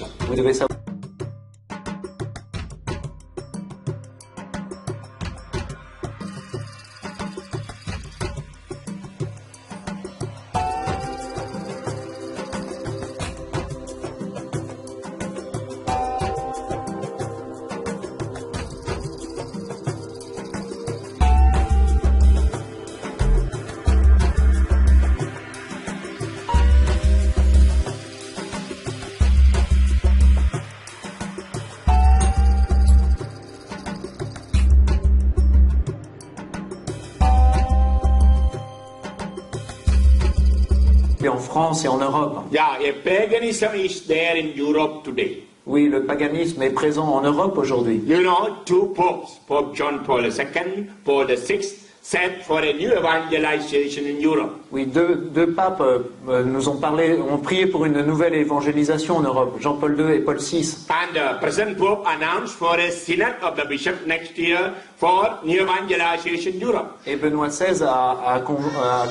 knowledge. Vous devez savoir. En France et en Europe. Yeah, a paganism is there in Europe today. Oui, le paganisme est présent en Europe aujourd'hui. You know, two popes, Pope John Paul II, Paul VI, said for a new evangelization in Europe. Oui, deux papes nous ont prié pour une nouvelle évangélisation en Europe, Jean-Paul II et Paul VI. And the present Pope announced for a synod of the bishop next year for new evangelization in Europe. Et Benoît XVI a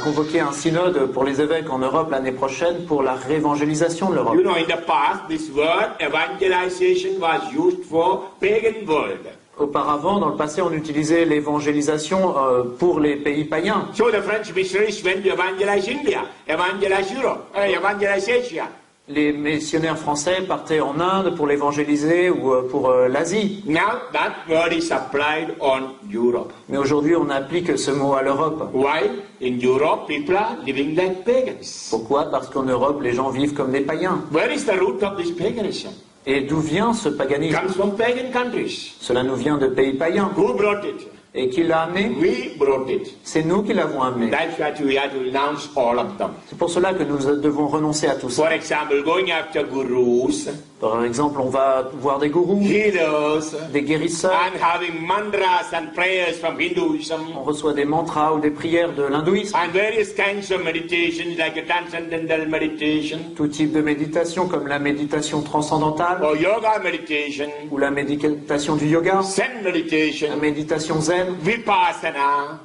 convoqué un synode pour les évêques en Europe l'année prochaine pour la réévangélisation de l'Europe. You know, in the past, this word evangelization was used for pagan world. Auparavant, dans le passé, on utilisait l'évangélisation pour les pays païens. So the French missionaries went to evangelize India, evangelize Europe, evangelize Asia. Les missionnaires français partaient en Inde pour l'évangéliser ou pour l'Asie. Now that word is applied on Europe. Mais aujourd'hui, on applique ce mot à l'Europe. Why? In Europe, people are living like pagans. Pourquoi? Parce qu'en Europe, les gens vivent comme des païens. Where is the root of this paganism? Et d'où vient ce paganisme? Comes from pagan countries. Cela nous vient de pays païens. Who brought it? Et qui l'a amené? We brought it. C'est nous qui l'avons amené. That's why we have to renounce all of them. C'est pour cela que nous devons renoncer à tout ça. For example, going after gurus, Par exemple, on va voir des gourous, healers, des guérisseurs, and having mantras and prayers from Hinduism, on reçoit des mantras ou des prières de l'hindouisme, and various kinds of meditations like a transcendental meditation, tout type de méditation comme la méditation transcendantale or yoga meditation, ou la méditation du yoga, Zen la meditation, méditation zen, Vipassana,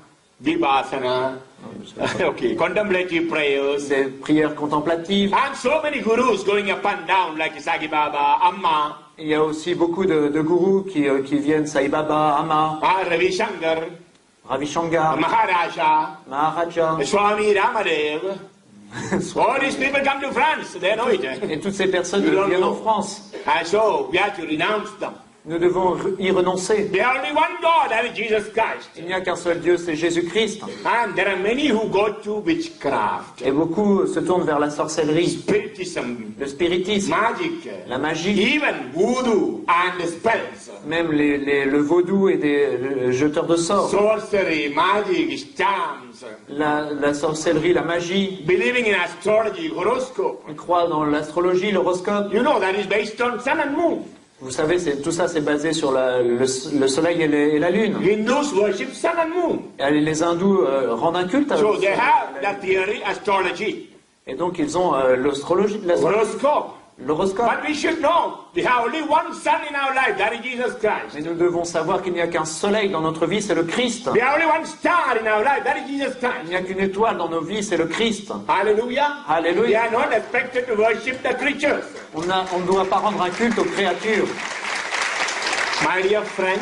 okay, contemplative prayers, des prières contemplatives. and so many gurus going up and down like Sagi Baba, Amma, Il y a aussi beaucoup de gourous qui viennent, Sai Baba, Amma, Ravi Shankar, Ravi Shankar, Maharaja, Maharaja. Swami Ramadev. All these people come to France, they know it. Et toutes ces personnes viennent en France. And so we have to renounce them. Nous devons y renoncer. There are only one God, that is Jesus Christ. Il n'y a qu'un seul Dieu, c'est Jésus-Christ. And there are many who go to witchcraft, Et beaucoup se tournent vers la sorcellerie, spiritism, le spiritisme, magic, la magie, even voodoo and spells, même le vaudou et des jeteurs de sorts, sorcery, magic, charms, la sorcellerie, la magie. believing in astrology, horoscope. Ils croient dans l'astrologie, l'horoscope. You know that is based on sun and moon. Vous savez, tout ça c'est basé sur le soleil et la lune. Hindus worship sun and moon. Et les hindous rendent un culte à So they have that theory, astrology, Et donc ils ont l'astrologie, horoscope. l'horoscope. But we should know we have only one sun in our life, that is Jesus Christ. Mais nous devons savoir qu'il n'y a qu'un soleil dans notre vie, c'est le Christ. We have only one star in our life, that is Jesus Il Christ. n'y a qu'une étoile dans nos vies, c'est le Christ. Hallelujah. We Alléluia. are not expected to worship the creatures. On ne doit pas rendre un culte aux créatures. My dear friend,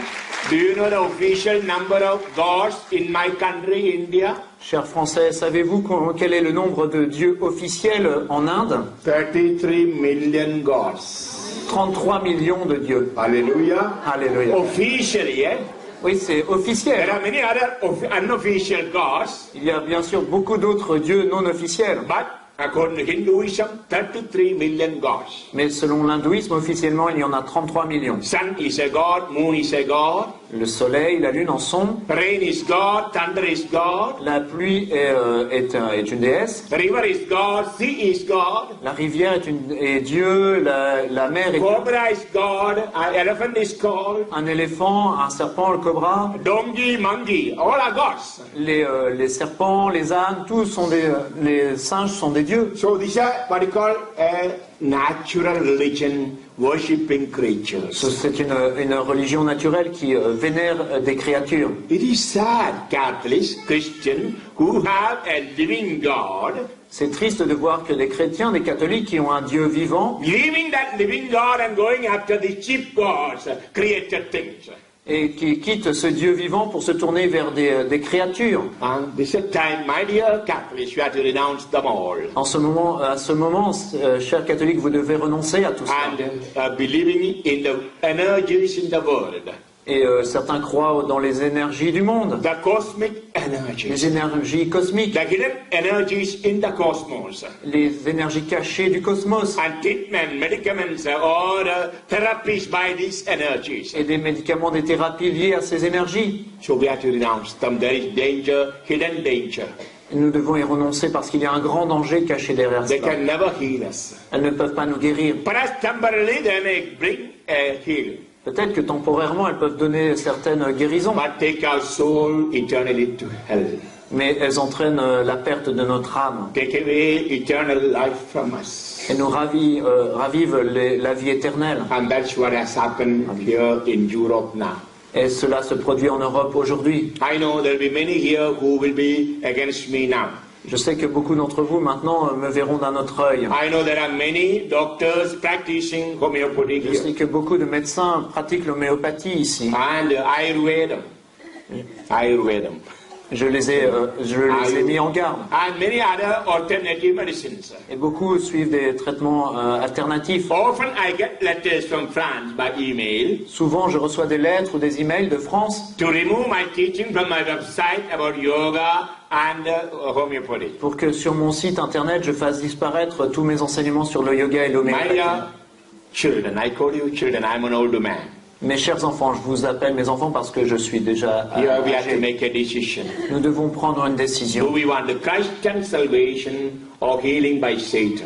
do you know the official number of gods in my country, India? Chers Français, savez-vous quel est le nombre de dieux officiels en Inde? 33 million gods. 33 millions de dieux. Hallelujah. Alléluia. Officially, eh? Oui, c'est There officiel. are many other unofficial gods, Il y a bien sûr beaucoup d'autres dieux non officiels. but according to Hinduism, 33 million gods. Mais selon l'hindouisme, officiellement, il y en a 33 millions. Sun is a god, moon is a god, Le soleil, la lune en sont. rain is God, thunder is God, La pluie est une déesse. river is God, sea is God, La rivière est Dieu. La mer est cobra is God, elephant is called, un éléphant, un serpent, le cobra. donkey, monkey, all are gods. Les serpents, les ânes, tous sont les singes sont des dieux. So these are what you call a natural religion worshipping creatures. C'est une religion naturelle qui vénère des créatures. It is sad, Catholics, Christians, who have a living God, C'est triste de voir que des chrétiens, des catholiques qui ont un Dieu vivant leaving that living God and going after the cheap gods, created things. et qui quittent ce Dieu vivant pour se tourner vers des créatures. And this is a time, my dear Catholics, you have to renounce them all. À ce moment, chers catholiques, vous devez renoncer à tout ça. And believing in the energies in the world. Et certains croient dans les énergies du monde, The cosmic energies. les énergies cosmiques, The hidden energies in the cosmos. les énergies cachées du cosmos, And treatment, medicaments, or therapies by these energies. et des médicaments, des thérapies liées à ces énergies. So we have to renounce them. There is danger, hidden danger. Nous devons y renoncer parce qu'il y a un grand danger caché derrière They cela. can never heal us. Elles ne peuvent pas nous guérir. Perhaps temporarily they may bring a healing, Peut-être que temporairement, elles peuvent donner certaines guérisons, but take our soul eternally to hell. mais elles entraînent la perte de notre âme Take away eternal life from us. et nous ravivent la vie éternelle. And that's what has happened here in Europe now. Et cela se produit en Europe aujourd'hui. I know there will be many here who will be against me now. Je sais que beaucoup d'entre vous maintenant me verront d'un autre œil. I know there are many doctors practicing homeopathy Je here. sais que beaucoup de médecins pratiquent l'homéopathie ici. And Ayurveda. Ayurveda. Je les ai mis en garde. And many other alternative medicines. Et beaucoup suivent des traitements alternatifs. Often I get letters from France by email Souvent, je reçois des lettres ou des emails de France to remove my teaching from my website about yoga and homeopathy. pour que sur mon site internet, je fasse disparaître tous mes enseignements sur le yoga et My l'homéopathie. children, I call you children, I'm an old man. Mes chers enfants, je vous appelle mes enfants parce que je suis déjà Here we have to âgé. make a decision. Nous devons prendre une Do décision. we want the Christian salvation or healing by Satan?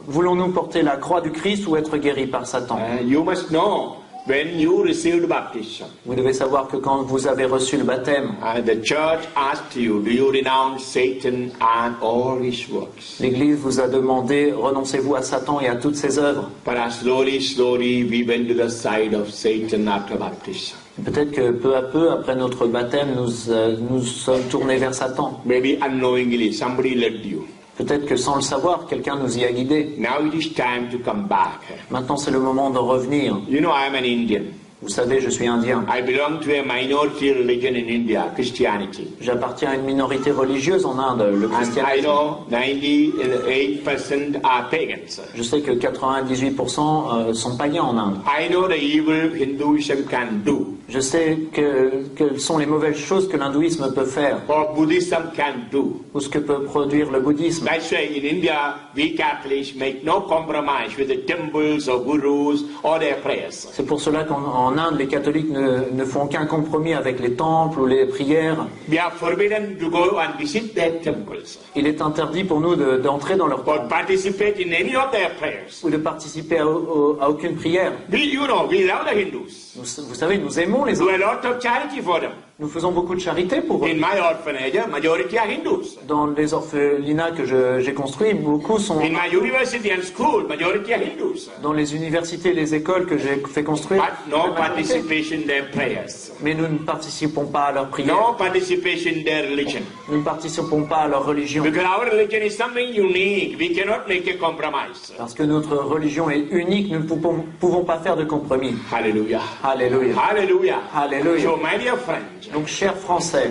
Voulons-nous porter la croix du Christ ou être guéris par Satan? You must know when you received baptism, Vous devez savoir que quand vous avez reçu le baptême, the church asked you, do you renounce Satan and all his works? l'Église vous a demandé, renoncez-vous à Satan et à toutes ses œuvres. But slowly, we went to the side of Satan after baptism. Peut-être que peu à peu, après notre baptême, nous sommes tournés vers Satan. Maybe unknowingly, somebody led you. Peut-être que sans le savoir, quelqu'un nous y a guidés. Now it is time to come back. Maintenant, c'est le moment de revenir. You know, I am an Indian. Vous savez, je suis indien. I belong to a minority religion in India, Christianity. J'appartiens à une minorité religieuse en Inde, le And I christianisme. know 98% are pagans. Je sais que 98% sont païens en Inde. I know the evil Hinduism can do, Je sais quelles sont les mauvaises choses que l'hindouisme peut faire, or Buddhism can do. ou ce que peut produire le bouddhisme. That's why in India, we Catholics make no compromise with the temples or gurus or their prayers. C'est pour cela qu'en Inde, les catholiques ne font aucun compromis avec les temples ou les prières. We are forbidden to go and visit their temples Il est interdit pour nous d'entrer dans leur temple or participate in any of their prayers. ou de participer à aucune prière. We love the Hindus. Vous savez, nous aimons les Do Hindous. a lot of charity for them. Nous faisons beaucoup de charité pour eux. In my orphanage, majority are Hindus. Dans les orphelinats que j'ai construits, beaucoup sont In my university and school, majority are Hindus. dans les universités et les écoles que j'ai fait construire. But no participation in their prayers. Mais nous ne participons pas à leur prière. No participation in their religion. Nous ne participons pas à leur religion. Because our religion is something unique. We cannot make a compromise. Parce que notre religion est unique, nous ne pouvons pas faire de compromis. Hallelujah. Alléluia. Hallelujah. Alléluia. So, my dear friends, Donc, chers Français,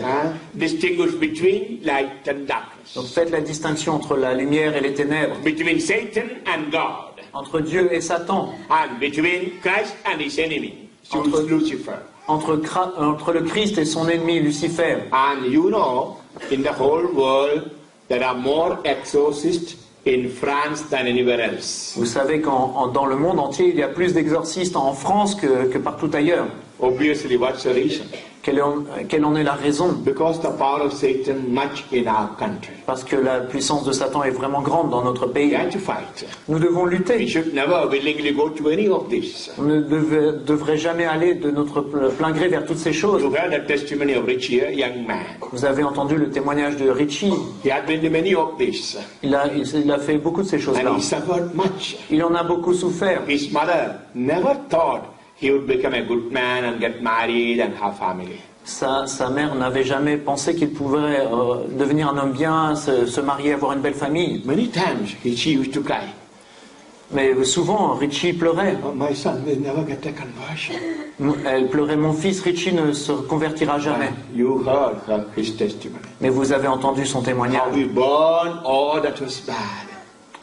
distinguish between light and darkness, donc faites la distinction entre la lumière et les ténèbres, between Satan and God, entre Dieu et Satan, and between Christ and his enemy, Entre- Lucifer. entre le Christ et son ennemi Lucifer. And you know, in the whole world, there are more exorcists in France than anywhere else. Vous savez qu'en dans le monde entier, il y a plus d'exorcistes en France que partout ailleurs. Obviously, what's the reason? Quelle en est la raison? Because the power of Satan much in our country. Parce que la puissance de Satan est vraiment grande dans notre We pays. have to fight. Nous devons We lutter. should never willingly go to any of this. On ne devrait jamais aller de notre plein gré vers toutes ces choses. You heard the testimony of Richie, a young man. Vous avez entendu le témoignage de Richie. He had been to many of this, Il a fait beaucoup de ces choses-là. and he suffered much. Il en a beaucoup souffert. His mother never thought he would become a good man and get married and have family. Sa mère n'avait jamais pensé qu'il pouvait devenir un homme bien, se marier, avoir une belle famille. Many times she used to cry. Mais souvent, Richie pleurait. Oh, my son will never get a conversion. Elle pleurait, mon fils Richie ne se convertira jamais. You heard his testimony. Mais vous avez entendu son How témoignage. he burned all that was bad.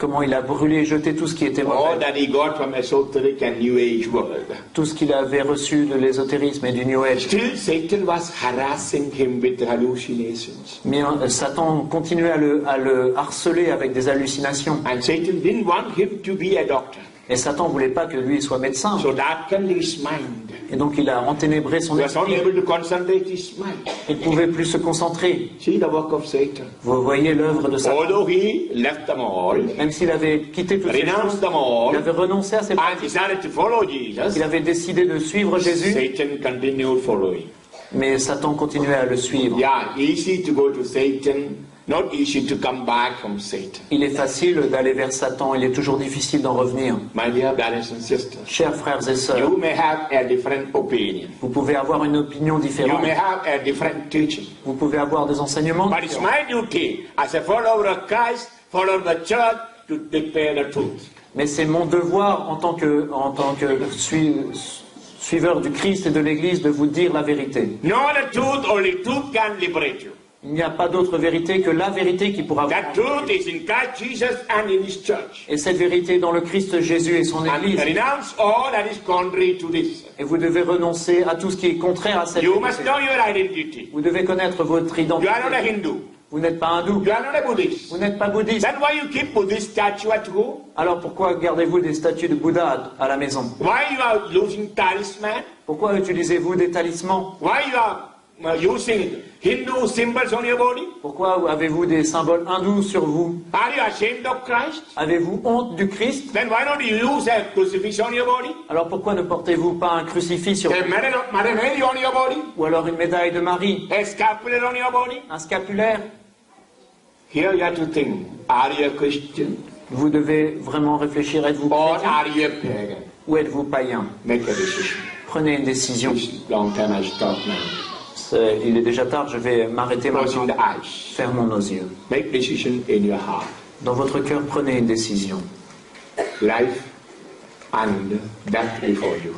Comment il a brûlé et jeté tout ce qui était All mauvais. that he got from esoteric and New Age world. Tout ce qu'il avait reçu de l'ésotérisme et du New Age. Still, Satan was harassing him with hallucinations. Mais Satan continuait à le harceler avec des hallucinations. And Satan didn't want him to be a doctor. Et Satan ne voulait pas que lui soit médecin. So darkened his mind. Et donc il a enténébré son He was not esprit. able to concentrate his mind. Il ne pouvait plus se concentrer. See the work of Satan. Vous voyez l'œuvre de Satan. Although he left them all, Même s'il avait quitté toutes ces renounced choses, them all, il avait renoncé à ses and pratiques. decided to follow Jesus, Il avait décidé de suivre Jésus, Satan continued following. mais Satan continuait à le suivre. Yeah, easy to go to Satan, not easy to come back from Satan. Il est facile d'aller vers Satan, il est toujours difficile d'en revenir. My dear brothers and sisters, Chers frères et sœurs, you may have a different opinion. vous pouvez avoir une opinion You différente, may have a different teaching. vous pouvez avoir des enseignements But it's différents. my duty as a follower of Christ, follower of the church, to declare the truth. Mais c'est mon devoir en tant que suiveur du Christ et de l'Église de vous dire la vérité. Know the truth, only truth can liberate you. Il n'y a pas d'autre vérité que la vérité qui pourra vous That truth is in Christ Jesus and in His church. Et cette vérité est dans le Christ Jésus et son And Église. renounce all that is contrary to this. Et vous devez renoncer à tout ce qui est contraire à cette You must vérité. know your identity. Vous devez connaître votre You identité. are not a Hindu. Vous n'êtes pas hindou. You are not a Buddhist. Vous n'êtes pas bouddhiste. Then why you keep Buddhist statue at home? Alors pourquoi gardez-vous des statues de Bouddha à la maison? Why you are using talisman? Pourquoi utilisez-vous des talismans? Why you are using Hindu symbols on your body? Pourquoi avez-vous des symboles hindous sur vous? Are you ashamed of Christ? Avez-vous honte du Christ? Then why don't you use a crucifix on your body? Alors pourquoi ne portez-vous pas un crucifix sur A vous? medal of Mother Mary on your body? Ou alors une médaille de Marie? A scapular on your body? Un scapulaire? Here you have to think, are you a Christian Vous devez vraiment réfléchir, êtes-vous or chrétien are you a pagan? ou êtes-vous païen? Make a decision. Prenez une décision. This long time I stop now. Il est déjà tard, je vais m'arrêter Closing maintenant. the eyes. Fermons nos yeux. Make decision in your heart. Dans votre cœur, prenez une décision. Life and death before you.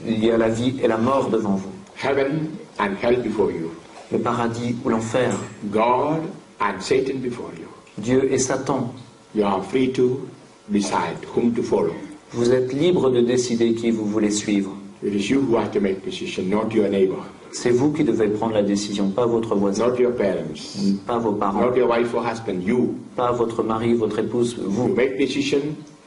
Il y a la vie et la mort devant vous. Heaven and hell before you. Le paradis ou l'enfer. God and Satan before you. Dieu et Satan. You are free to decide whom to follow. Vous êtes libre de décider qui vous voulez suivre. It is you who have to make decision, not your neighbor, C'est vous qui devez prendre la décision, pas votre voisin, not your parents, pas vos parents, not your wife or husband. You. pas votre mari, votre épouse, You vous. make decision,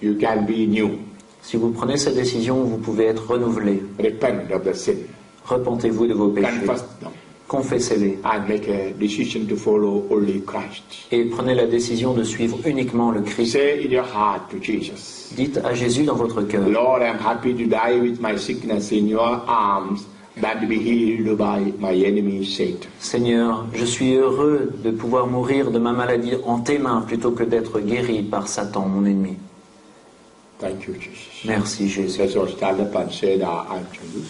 you can be new. Si vous prenez cette décision, vous pouvez être renouvelé. Repent of the sin. Repentez-vous de vos péchés. Confess them. Confessez-les. And make a decision to follow only Christ. Et prenez la décision de suivre uniquement le Christ. Say in your heart to Jesus, Dites à Jésus dans votre cœur, Lord, I am happy to die with my sickness in your arms, than to be healed by my enemy Satan. Seigneur, je suis heureux de pouvoir mourir de ma maladie en tes mains plutôt que d'être guéri par Satan, mon ennemi. Thank you, Jesus. Merci Jésus. Let's all stand up and say our answers.